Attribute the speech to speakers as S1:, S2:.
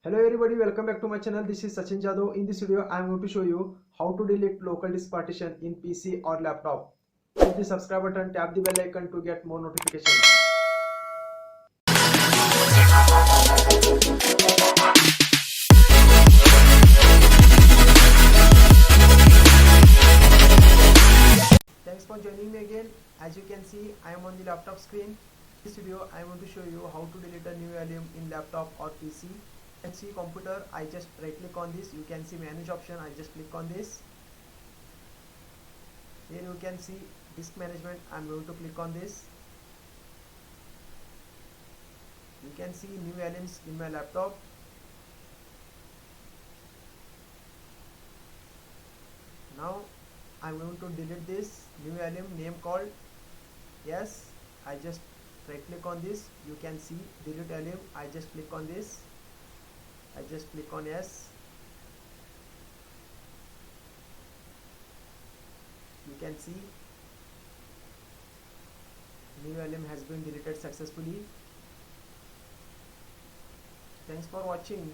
S1: Hello everybody, welcome back to my channel. This is Sachin Jadhav. In this video I am going to show you how to delete local disk partition in PC or laptop. Hit the subscribe button, tap the bell icon to get more notifications. Thanks for joining me again. As you can see, I am on the laptop screen. In this video I am going to show you how to delete a new album in laptop or PC. You can see computer, I just right click on this. You can see manage option, I just click on this. Here you can see disk management, I am going to click on this. You can see new albums in my laptop. Now I am going to delete this new album name called yes. I just right click on this. You can see delete album, I just click on this. I just click on yes. You can see new album has been deleted successfully. Thanks for watching.